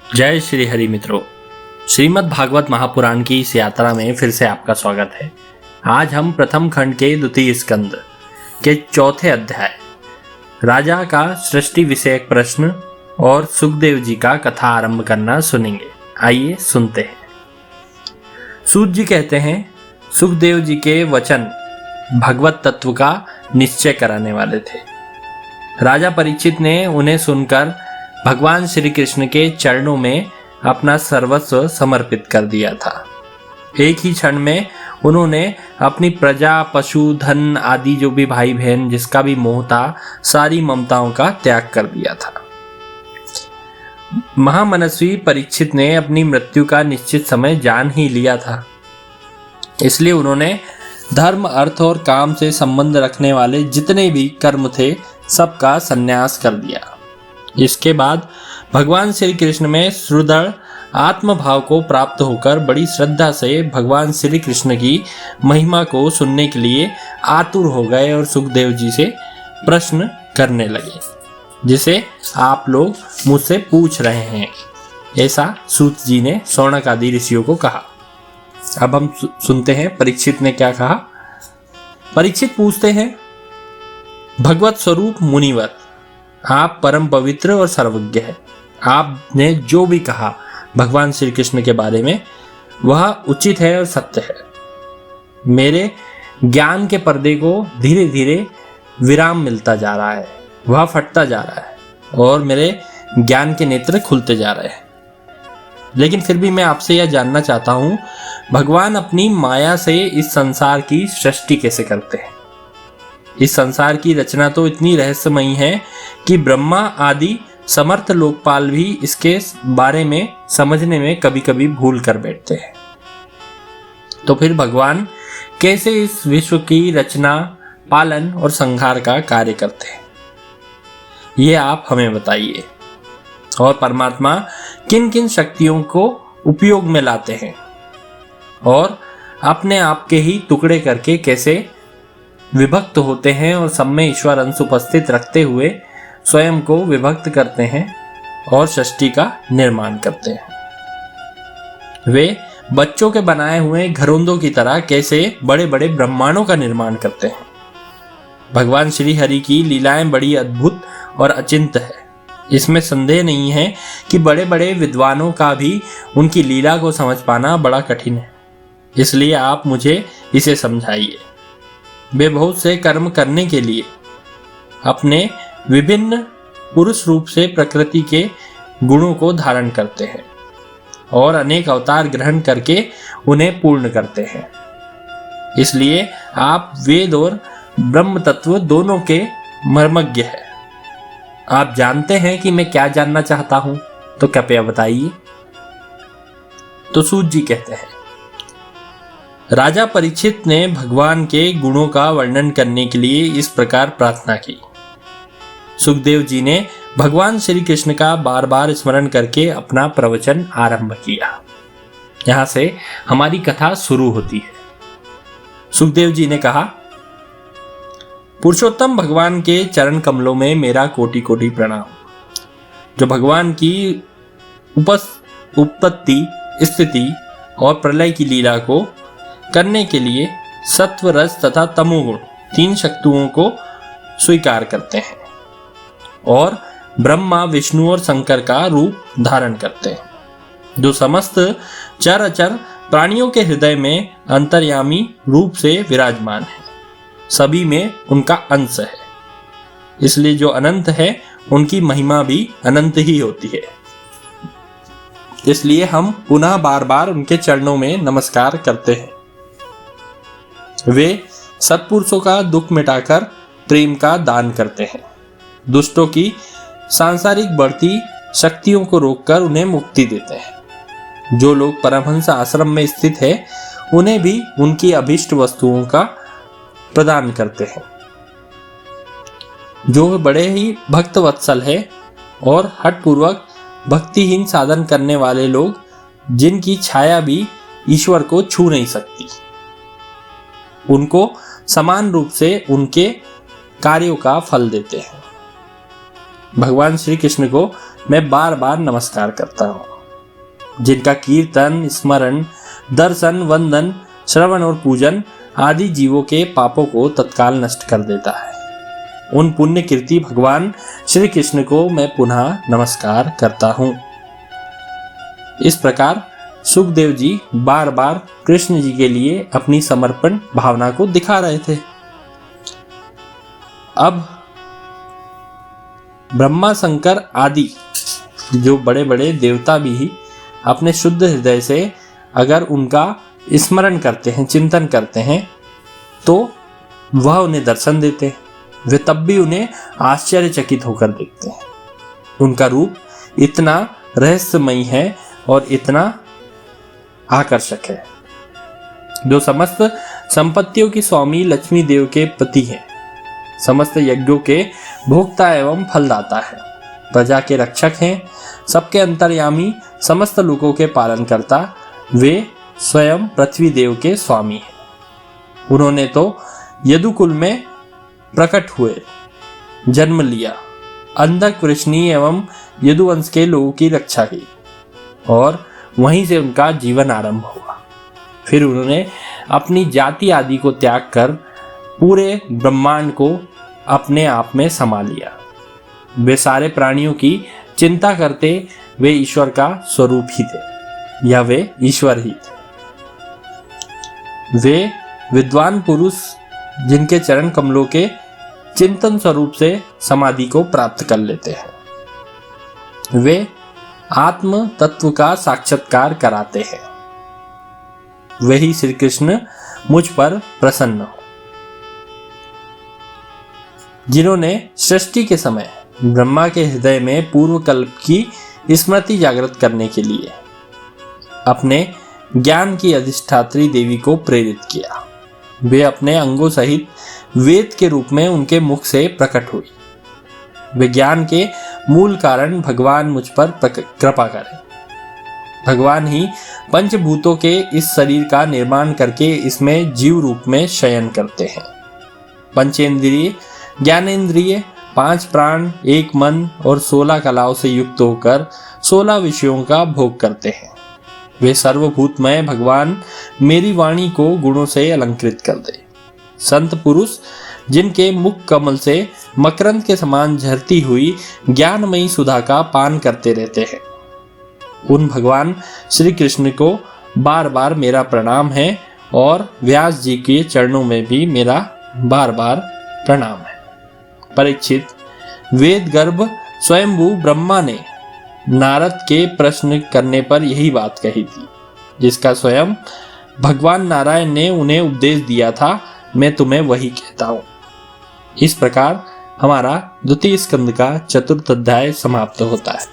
जय श्री हरि मित्रों, श्रीमद् भागवत महापुराण की इस यात्रा में फिर से आपका स्वागत है। आज हम प्रथम खंड के द्वितीय स्कंद के चौथे अध्याय राजा का सृष्टि विषयक प्रश्न और सुखदेव जी का कथा आरंभ करना सुनेंगे। आइए सुनते हैं। सूत जी कहते हैं, सुखदेव जी के वचन भगवत तत्व का निश्चय कराने वाले थे। राजा परीक्षित ने उन्हें सुनकर भगवान श्री कृष्ण के चरणों में अपना सर्वस्व समर्पित कर दिया था। एक ही क्षण में उन्होंने अपनी प्रजा, पशु, धन आदि जो भी भाई बहन जिसका भी मोह था, सारी ममताओं का त्याग कर दिया था। महामनस्वी परीक्षित ने अपनी मृत्यु का निश्चित समय जान ही लिया था, इसलिए उन्होंने धर्म, अर्थ और काम से संबंध रखने वाले जितने भी कर्म थे सबका संन्यास कर दिया। इसके बाद भगवान श्री कृष्ण में सुदृढ़ आत्मभाव को प्राप्त होकर बड़ी श्रद्धा से भगवान श्री कृष्ण की महिमा को सुनने के लिए आतुर हो गए और सुखदेव जी से प्रश्न करने लगे, जिसे आप लोग मुझसे पूछ रहे हैं। ऐसा सूत जी ने शौनक आदि ऋषियों को कहा। अब हम सुनते हैं परीक्षित ने क्या कहा। परीक्षित पूछते हैं, भगवत स्वरूप मुनिवर, आप परम पवित्र और सर्वज्ञ हैं। आपने जो भी कहा भगवान श्री कृष्ण के बारे में वह उचित है और सत्य है। मेरे ज्ञान के पर्दे को धीरे धीरे विराम मिलता जा रहा है, वह फटता जा रहा है और मेरे ज्ञान के नेत्र खुलते जा रहे हैं। लेकिन फिर भी मैं आपसे यह जानना चाहता हूँ, भगवान अपनी माया से इस संसार की सृष्टि कैसे करते हैं? इस संसार की रचना तो इतनी रहस्यमयी है कि ब्रह्मा आदि समर्थ लोकपाल भी इसके बारे में समझने में कभी कभी भूल कर बैठते हैं। तो फिर भगवान कैसे इस विश्व की रचना, पालन और संहार का कार्य करते हैं, ये आप हमें बताइए। और परमात्मा किन किन शक्तियों को उपयोग में लाते हैं और अपने आप के ही टुकड़े करके कैसे विभक्त होते हैं और सब में ईश्वर अंश उपस्थित रखते हुए स्वयं को विभक्त करते हैं और सृष्टि का निर्माण करते हैं। वे बच्चों के बनाए हुए घरोंदों की तरह कैसे बड़े बड़े ब्रह्मांडों का निर्माण करते हैं। भगवान श्री हरि की लीलाएं बड़ी अद्भुत और अचिंत्य है। इसमें संदेह नहीं है कि बड़े बड़े विद्वानों का भी उनकी लीला को समझ पाना बड़ा कठिन है। इसलिए आप मुझे इसे समझाइए। वे बहुत से कर्म करने के लिए अपने विभिन्न पुरुष रूप से प्रकृति के गुणों को धारण करते हैं और अनेक अवतार ग्रहण करके उन्हें पूर्ण करते हैं। इसलिए आप वेद और ब्रह्म तत्व दोनों के मर्मज्ञ हैं। आप जानते हैं कि मैं क्या जानना चाहता हूं, तो कृपया बताइए। तो सूत जी कहते हैं, राजा परीक्षित ने भगवान के गुणों का वर्णन करने के लिए इस प्रकार प्रार्थना की। सुखदेव जी ने भगवान श्री कृष्ण का बार बार स्मरण करके अपना प्रवचन आरंभ किया। यहां से हमारी कथा शुरू होती है। सुखदेव जी ने कहा, पुरुषोत्तम भगवान के चरण कमलों में मेरा कोटि कोटि प्रणाम। जो भगवान की उत्पत्ति, स्थिति और प्रलय की लीला को करने के लिए सत्व, रज तथा तमोगुण तीन शक्तियों को स्वीकार करते हैं और ब्रह्मा, विष्णु और शंकर का रूप धारण करते हैं, जो समस्त चर अचर प्राणियों के हृदय में अंतर्यामी रूप से विराजमान है। सभी में उनका अंश है, इसलिए जो अनंत है उनकी महिमा भी अनंत ही होती है। इसलिए हम पुनः बार बार उनके चरणों में नमस्कार करते हैं। वे सत्पुरुषों का दुख मिटाकर प्रेम का दान करते हैं। दुष्टों की सांसारिक बढ़ती शक्तियों को रोककर उन्हें मुक्ति देते हैं। जो लोग परमहंस आश्रम में स्थित है उन्हें भी उनकी अभीष्ट वस्तुओं का प्रदान करते हैं। जो बड़े ही भक्त वत्सल है और हठपूर्वक भक्तिहीन साधन करने वाले लोग, जिनकी छाया भी ईश्वर को छू नहीं सकती, उनको समान रूप से उनके कार्यों का फल देते हैं। भगवान श्री कृष्ण को मैं बार बार नमस्कार करता हूँ। जिनका कीर्तन, स्मरण, दर्शन, वंदन, श्रवण और पूजन आदि जीवों के पापों को तत्काल नष्ट कर देता है। उन पुण्य कीर्ति भगवान श्री कृष्ण को मैं पुनः नमस्कार करता हूँ। इस प्रकार सुखदेव जी बार बार कृष्ण जी के लिए अपनी समर्पण भावना को दिखा रहे थे। अब ब्रह्मा, शंकर आदि जो बड़े बड़े देवता भी अपने शुद्ध हृदय से अगर उनका स्मरण करते हैं, चिंतन करते हैं, तो वह उन्हें दर्शन देते हैं। वे तब भी उन्हें आश्चर्यचकित होकर देखते हैं। उनका रूप इतना रहस्यमयी है और इतना आकर्षक है। जो समस्त संपत्तियों की स्वामी लक्ष्मी देव के पति हैं, समस्त यज्ञों के भोक्ता एवं फलदाता है, प्रजा के रक्षक हैं, सबके अंतर्यामी, समस्त लोकों के पालन करता, वे स्वयं पृथ्वी देव के स्वामी हैं। उन्होंने तो यदुकुल में प्रकट हुए, जन्म लिया, अंधक, वृष्णि एवं यदुवंश के लोगों की रक्षा की और वहीं से उनका जीवन आरंभ हुआ। फिर उन्होंने अपनी जाति आदि को त्याग कर पूरे ब्रह्मांड को अपने आप में समा लिया। वे सारे प्राणियों की चिंता करते, वे ईश्वर का स्वरूप ही थे या वे ईश्वर ही थे। वे विद्वान पुरुष जिनके चरण कमलों के चिंतन स्वरूप से समाधि को प्राप्त कर लेते हैं। वे आत्म तत्व का साक्षात्कार कराते हैं। वही श्री कृष्ण मुझ पर प्रसन्न हो। जिन्होंने सृष्टि के समय ब्रह्मा के हृदय में पूर्व कल्प की स्मृति जागृत करने के लिए अपने ज्ञान की अधिष्ठात्री देवी को प्रेरित किया। वे अपने अंगों सहित वेद के रूप में उनके मुख से प्रकट हुई। वे ज्ञान के मूल कारण भगवान मुझ पर कृपा करें। भगवान ही पंचभूतों के इस शरीर का निर्माण करके इसमें जीव रूप में शयन करते हैं। पंचेंद्रिय, ज्ञानेंद्रिय, 5 प्राण, 1 मन और 16 कलाओं से युक्त होकर 16 विषयों का भोग करते हैं। वे सर्वभूतमय भगवान मेरी वाणी को गुणों से अलंकृत कर दे। संत पुरुष जिनके मुख कमल से मकरंद के समान झरती हुई ज्ञानमयी सुधा का पान करते रहते हैं, उन भगवान श्री कृष्ण को बार बार मेरा प्रणाम है और व्यास जी के चरणों में भी मेरा बार बार प्रणाम है। परीक्षित, वेद गर्भ स्वयंभू ब्रह्मा ने नारद के प्रश्न करने पर यही बात कही थी, जिसका स्वयं भगवान नारायण ने उन्हें उपदेश दिया था। मैं तुम्हें वही कहता हूँ। इस प्रकार हमारा द्वितीय स्कंद का 4th अध्याय समाप्त होता है।